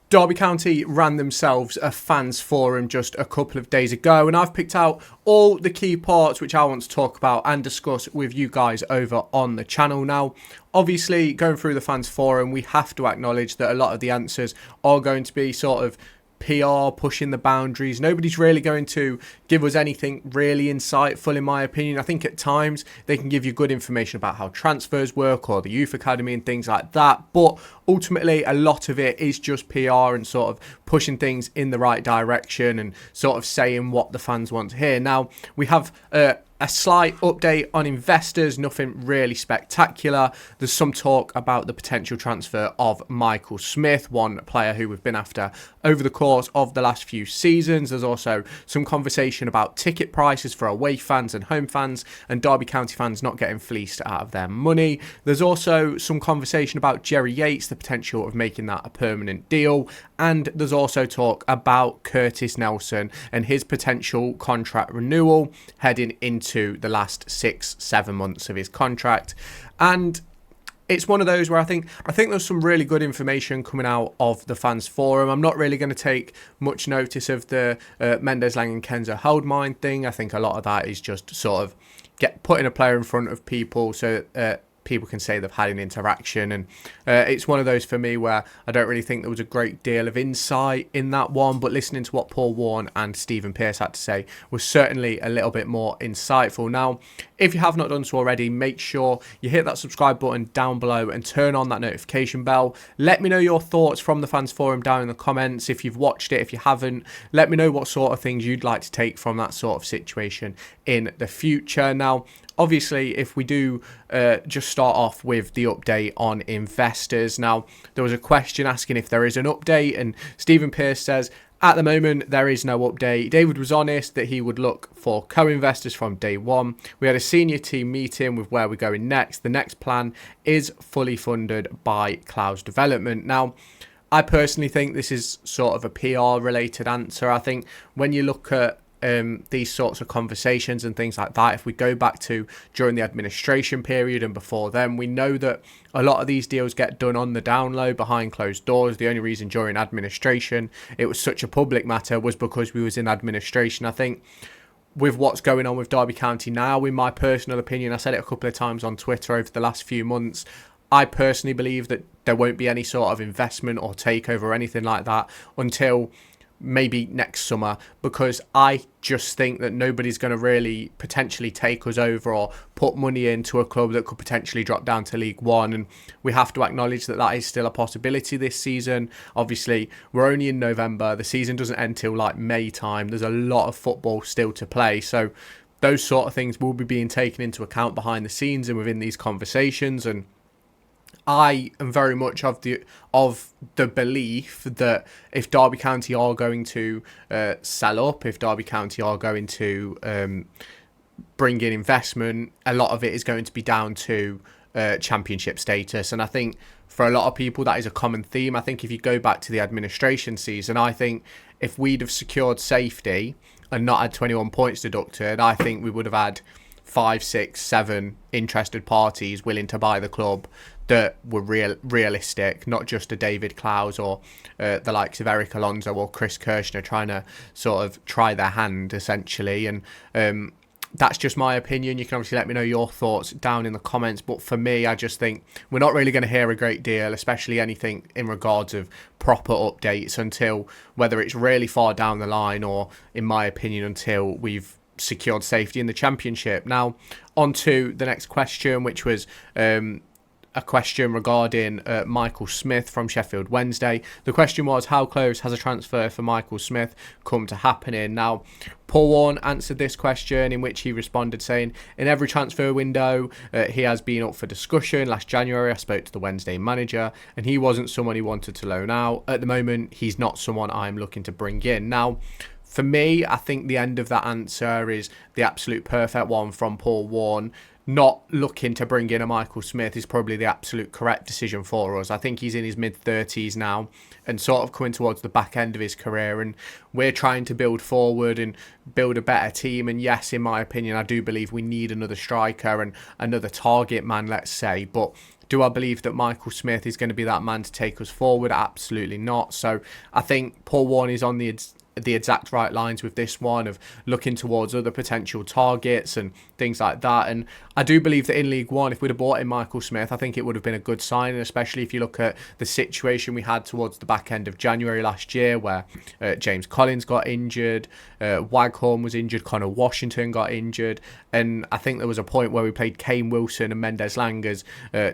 Derby County ran themselves a fans forum just a couple of days ago, and I've picked out all the key parts which I want to talk about and discuss with you guys over on the channel. Now, obviously, going through the fans forum, we have to acknowledge that a lot of the answers are going to be sort of PR, pushing the boundaries. Nobody's really going to give us anything really insightful, in my opinion. I think at times they can give you good information about how transfers work or the youth academy and things like that, but ultimately a lot of it is just PR and sort of pushing things in the right direction and sort of saying what the fans want to hear. Now, we have a slight update on investors, nothing really spectacular. There's some talk about the potential transfer of Michael Smith, one player who we've been after over the course of the last few seasons. There's also some conversation about ticket prices for away fans and home fans and Derby County fans not getting fleeced out of their money. There's also some conversation about Jerry Yates, the potential of making that a permanent deal. And there's also talk about Curtis Nelson and his potential contract renewal heading into the last 6-7 months of his contract. And it's one of those where I think there's some really good information coming out of the fans forum. I'm not really going to take much notice of the Mendes Lang and Kenzo Holdmine thing. I think a lot of that is just sort of putting a player in front of people so people can say they've had an interaction, and it's one of those for me where I don't really think there was a great deal of insight in that one, but listening to what Paul Warne and Stephen Pearce had to say was certainly a little bit more insightful. Now, if you have not done so already, make sure you hit that subscribe button down below and turn on that notification bell. Let me know your thoughts from the fans forum down in the comments. If you've watched it, if you haven't, let me know what sort of things you'd like to take from that sort of situation in the future. Now, obviously, if we do just start off with the update on investors. Now, there was a question asking if there is an update, and Stephen Pearce says, at the moment, there is no update. David was honest that he would look for co-investors from day one. We had a senior team meeting with where we're going next. The next plan is fully funded by Clouds Development. Now, I personally think this is sort of a PR related answer. I think when you look at these sorts of conversations and things like that, if we go back to during the administration period and before then, we know that a lot of these deals get done on the down low behind closed doors. The only reason during administration it was such a public matter was because we was in administration. I think with what's going on with Derby County now, in my personal opinion, I said it a couple of times on Twitter over the last few months, I personally believe that there won't be any sort of investment or takeover or anything like that until maybe next summer, because I just think that nobody's going to really potentially take us over or put money into a club that could potentially drop down to League One, and we have to acknowledge that that is still a possibility this season. Obviously, we're only in November, the season doesn't end till like May time, there's a lot of football still to play, so those sort of things will be being taken into account behind the scenes and within these conversations. And I am very much of the belief that if Derby County are going to sell up, if Derby County are going to bring in investment, a lot of it is going to be down to championship status. And I think for a lot of people that is a common theme. I think if you go back to the administration season, I think if we'd have secured safety and not had 21 points deducted, I think we would have had 5, 6, 7 interested parties willing to buy the club that were realistic, not just a David Clowes or the likes of Eric Alonso or Chris Kirshner trying to sort of try their hand, essentially. And that's just my opinion. You can obviously let me know your thoughts down in the comments. But for me, I just think we're not really going to hear a great deal, especially anything in regards of proper updates, until whether it's really far down the line or, in my opinion, until we've secured safety in the championship. Now, on to the next question, which was a question regarding Michael Smith from Sheffield Wednesday. The question was, how close has a transfer for Michael Smith come to happening? Now, Paul Warne answered this question, in which he responded saying, in every transfer window, he has been up for discussion. Last January, I spoke to the Wednesday manager, and he wasn't someone he wanted to loan out. At the moment, he's not someone I'm looking to bring in. Now, for me, I think the end of that answer is the absolute perfect one from Paul Warne. Not looking to bring in a Michael Smith is probably the absolute correct decision for us. I think he's in his mid-30s now and sort of coming towards the back end of his career, and we're trying to build forward and build a better team. And yes, in my opinion, I do believe we need another striker and another target man, let's say. But Do I believe that Michael Smith is going to be that man to take us forward? Absolutely not. So I think Paul Warne is on the exact right lines with this one, of looking towards other potential targets and things like that. And I do believe that in League One, if we'd have bought in Michael Smith, I think it would have been a good signing, especially if you look at the situation we had towards the back end of January last year, where James Collins got injured, Waghorn was injured, Connor Washington got injured, and I think there was a point where we played Kane Wilson and Mendes Lang as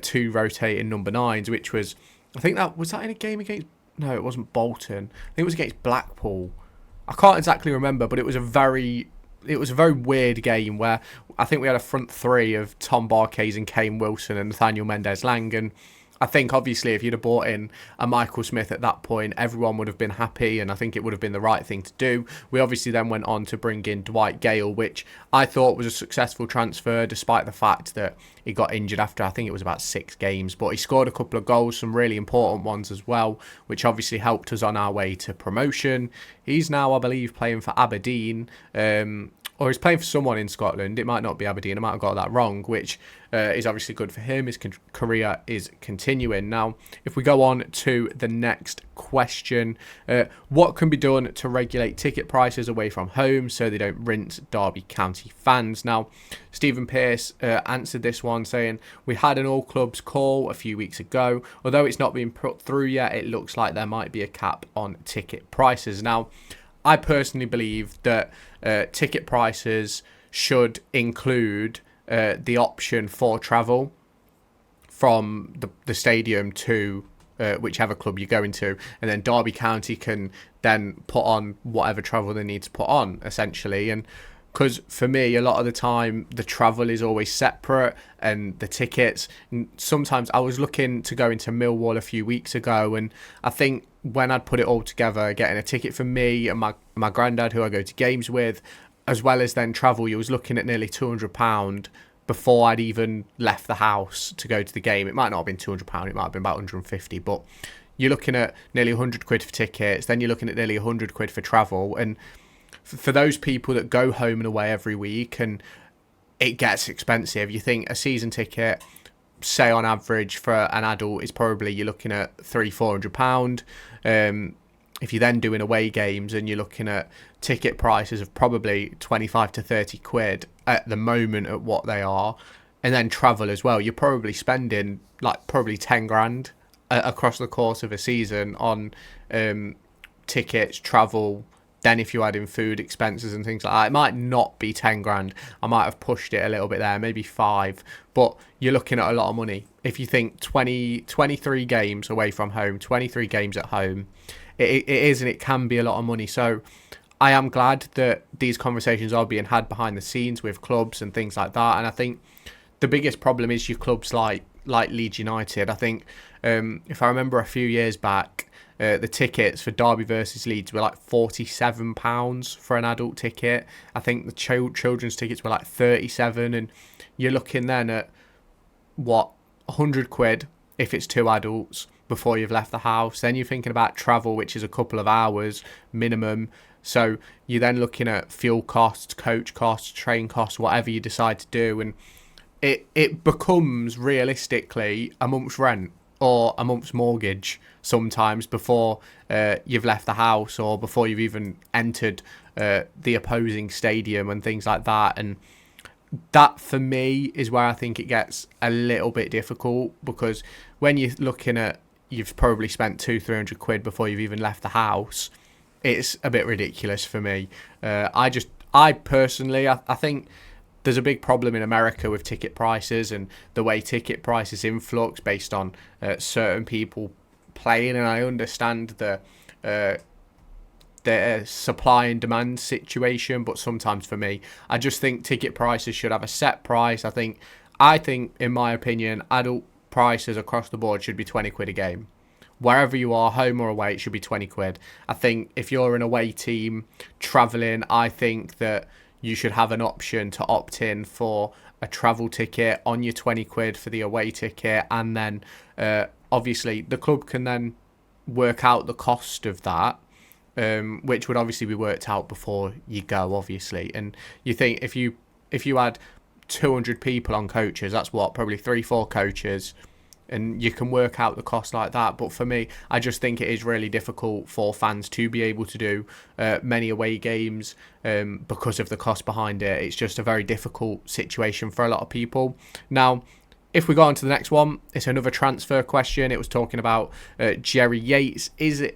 two rotating number 9s, which was, I think that was that in a game against, no, it wasn't Bolton, I think it was against Blackpool. I can't exactly remember, but it was a very weird game where I think we had a front 3 of Tom Barkes and Kane Wilson and Nathaniel Mendes Lang. And I think, obviously, if you'd have bought in a Michael Smith at that point, everyone would have been happy, and I think it would have been the right thing to do. We obviously then went on to bring in Dwight Gale, which I thought was a successful transfer, despite the fact that he got injured after, I think it was about 6 games. But he scored a couple of goals, some really important ones as well, which obviously helped us on our way to promotion. He's now, I believe, playing for Aberdeen, or he's playing for someone in Scotland. It might not be Aberdeen. I might have got that wrong, which is obviously good for him. His career is continuing. Now, if we go on to the next question, what can be done to regulate ticket prices away from home so they don't rinse Derby County fans? Now, Stephen Pearce answered this one saying, we had an all clubs call a few weeks ago. Although it's not been put through yet, it looks like there might be a cap on ticket prices. Now, I personally believe that ticket prices should include the option for travel from the stadium to whichever club you're going to, and then Derby County can then put on whatever travel they need to put on, essentially. And because for me, a lot of the time, the travel is always separate and the tickets. And sometimes I was looking to go into Millwall a few weeks ago, and I think when I'd put it all together, getting a ticket for me and my granddad, who I go to games with, as well as then travel, you was looking at nearly £200 before I'd even left the house to go to the game. It might not have been £200, it might have been about 150, but you're looking at nearly 100 quid for tickets, then you're looking at nearly 100 quid for travel. And for those people that go home and away every week, and it gets expensive, you think a season ticket, say on average for an adult, is probably, you're looking at £300-400. If you're then doing away games and you're looking at ticket prices of probably 25 to 30 quid at the moment at what they are, and then travel as well, you're probably spending like probably 10 grand across the course of a season on tickets, travel. Then if you add in food expenses and things like that, it might not be 10 grand. I might have pushed it a little bit there, maybe 5. But you're looking at a lot of money. If you think 23 games away from home, 23 games at home, it is and it can be a lot of money. So I am glad that these conversations are being had behind the scenes with clubs and things like that. And I think the biggest problem is your clubs like Leeds United. I think if I remember a few years back, the tickets for Derby versus Leeds were like £47 for an adult ticket. I think the children's tickets were like 37, and you're looking then at what, 100 quid if it's 2 adults before you've left the house. Then you're thinking about travel, which is a couple of hours minimum. So you're then looking at fuel costs, coach costs, train costs, whatever you decide to do, and it becomes realistically a month's rent or a month's mortgage sometimes before you've left the house or before you've even entered the opposing stadium and things like that. And that, for me, is where I think it gets a little bit difficult, because when you're looking at, you've probably spent 200-300 quid before you've even left the house, it's a bit ridiculous for me. I personally think there's a big problem in America with ticket prices and the way ticket prices influx based on certain people playing, and I understand the supply and demand situation, but sometimes for me, I just think ticket prices should have a set price. I think in my opinion, adult prices across the board should be 20 quid a game. Wherever you are, home or away, it should be 20 quid. I think if you're an away team travelling, I think that you should have an option to opt in for a travel ticket on your 20 quid for the away ticket, and then obviously the club can then work out the cost of that, which would obviously be worked out before you go, obviously. And you think if you had 200 people on coaches, that's what, probably 3-4 coaches, and you can work out the cost like that. But for me, I just think it is really difficult for fans to be able to do many away games because of the cost behind it. It's just a very difficult situation for a lot of people. Now, if we go on to the next one, it's another transfer question. It was talking about Jerry Yates. Is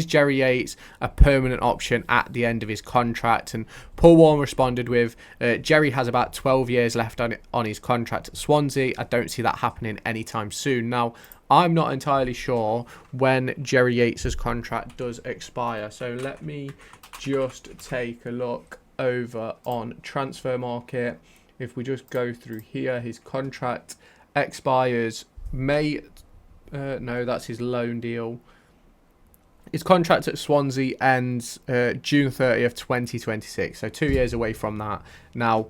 Jerry Yates a permanent option at the end of his contract? And Paul Warne responded with, Jerry has about 12 years left on his contract at Swansea. I don't see that happening anytime soon. Now, I'm not entirely sure when Jerry Yates' contract does expire. So let me just take a look over on Transfer Market. If we just go through here, his contract expires May. No, that's his loan deal. His contract at Swansea ends June 30th, 2026. So 2 years away from that. Now,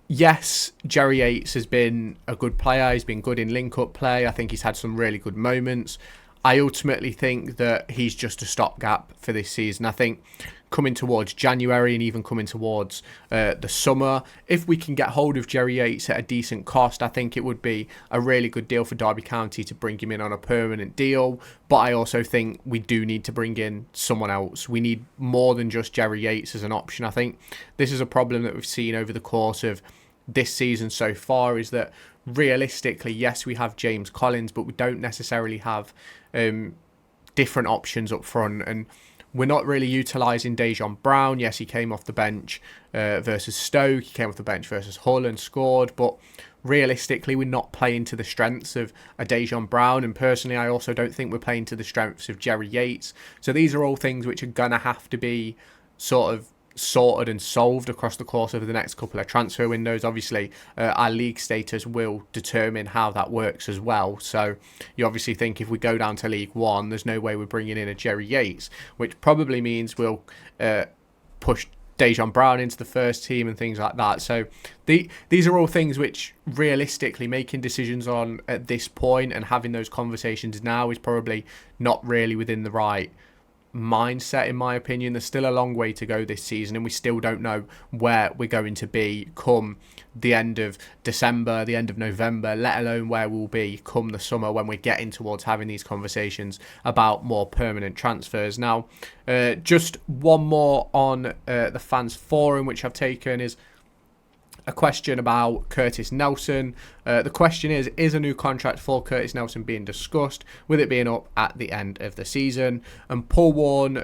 yes, Jerry Yates has been a good player. He's been good in link-up play. I think he's had some really good moments. I ultimately think that he's just a stopgap for this season. I think coming towards January and even coming towards the summer, if we can get hold of Jerry Yates at a decent cost, I think it would be a really good deal for Derby County to bring him in on a permanent deal. But I also think we do need to bring in someone else. We need more than just Jerry Yates as an option. I think this is a problem that we've seen over the course of this season so far, is that realistically, yes, we have James Collins, but we don't necessarily have different options up front, and we're not really utilising Dejan Brown. Yes, he came off the bench versus Stoke, he came off the bench versus Hull and scored, but realistically we're not playing to the strengths of a Dejan Brown, and personally I also don't think we're playing to the strengths of Jerry Yates. So these are all things which are going to have to be sort of sorted and solved across the course of the next couple of transfer windows. Obviously, our league status will determine how that works as well. So you obviously think if we go down to League One, there's no way we're bringing in a Jerry Yates, which probably means we'll push Dejan Brown into the first team and things like that. So these are all things which realistically making decisions on at this point and having those conversations now is probably not really within the right mindset, in my opinion. There's still a long way to go this season, and we still don't know where we're going to be come the end of December, the end of November, let alone where we'll be come the summer when we're getting towards having these conversations about more permanent transfers. Now, just one more on the fans forum which I've taken is a question about Curtis Nelson. The question is a new contract for Curtis Nelson being discussed, with it being up at the end of the season? And Paul Warne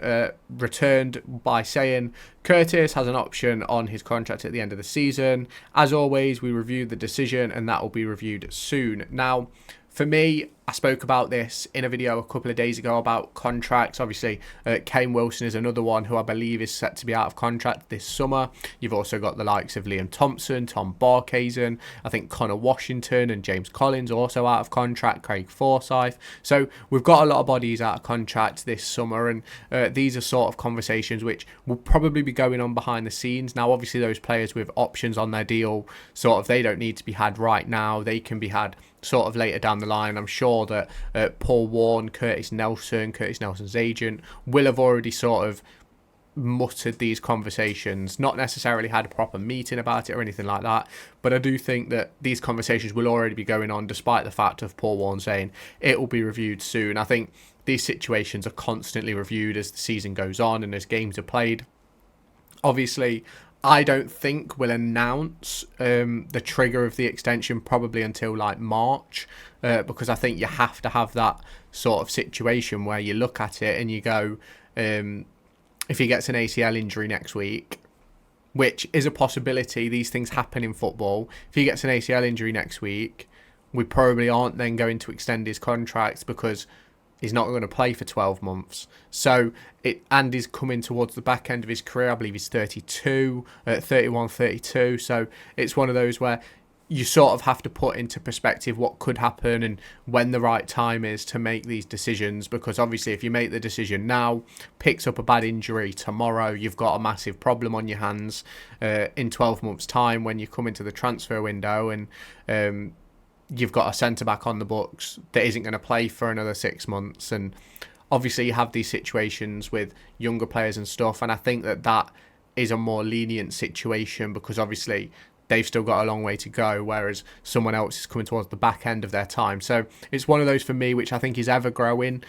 returned by saying, Curtis has an option on his contract at the end of the season. As always, we reviewed the decision and that will be reviewed soon. Now, for me, I spoke about this in a video a couple of days ago about contracts. Obviously, Kane Wilson is another one who I believe is set to be out of contract this summer. You've also got the likes of Liam Thompson, Tom Barkhazen, I think Connor Washington and James Collins also out of contract, Craig Forsyth. So we've got a lot of bodies out of contract this summer, and these are sort of conversations which will probably be going on behind the scenes. Now, obviously, those players with options on their deal, sort of, they don't need to be had right now. They can be had sort of later down the line. I'm sure that Paul Warne, Curtis Nelson's agent, will have already sort of muttered these conversations, not necessarily had a proper meeting about it or anything like that, but I do think that these conversations will already be going on, despite the fact of Paul Warne saying it will be reviewed soon. I think these situations are constantly reviewed as the season goes on and as games are played. Obviously, I don't think we'll announce the trigger of the extension probably until like March, because I think you have to have that sort of situation where you look at it and you go, if he gets an ACL injury next week, which is a possibility, these things happen in football. If he gets an ACL injury next week, we probably aren't then going to extend his contract because he's not going to play for 12 months. So, and he's coming towards the back end of his career. I believe he's 31, 32. So it's one of those where you sort of have to put into perspective what could happen and when the right time is to make these decisions. Because obviously, if you make the decision now, picks up a bad injury tomorrow, you've got a massive problem on your hands in 12 months' time when you come into the transfer window and you've got a centre-back on the books that isn't going to play for another 6 months. And obviously you have these situations with younger players and stuff, and I think that is a more lenient situation because obviously they've still got a long way to go, whereas someone else is coming towards the back end of their time. So it's one of those for me which I think is ever growing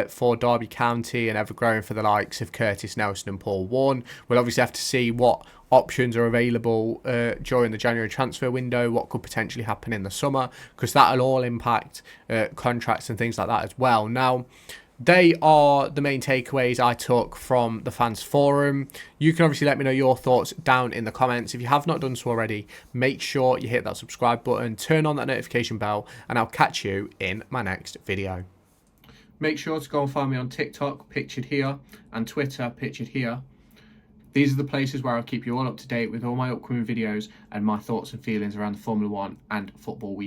for Derby County and ever growing for the likes of Curtis Nelson and Paul Warne. We'll obviously have to see what options are available during the January transfer window, what could potentially happen in the summer, because that'll all impact contracts and things like that as well. Now, they are the main takeaways I took from the fans forum. You can obviously let me know your thoughts down in the comments. If you have not done so already, make sure you hit that subscribe button, turn on that notification bell, and I'll catch you in my next video. Make sure to go and find me on TikTok, pictured here, and Twitter, pictured here. These are the places where I'll keep you all up to date with all my upcoming videos and my thoughts and feelings around the Formula 1 and Football Week.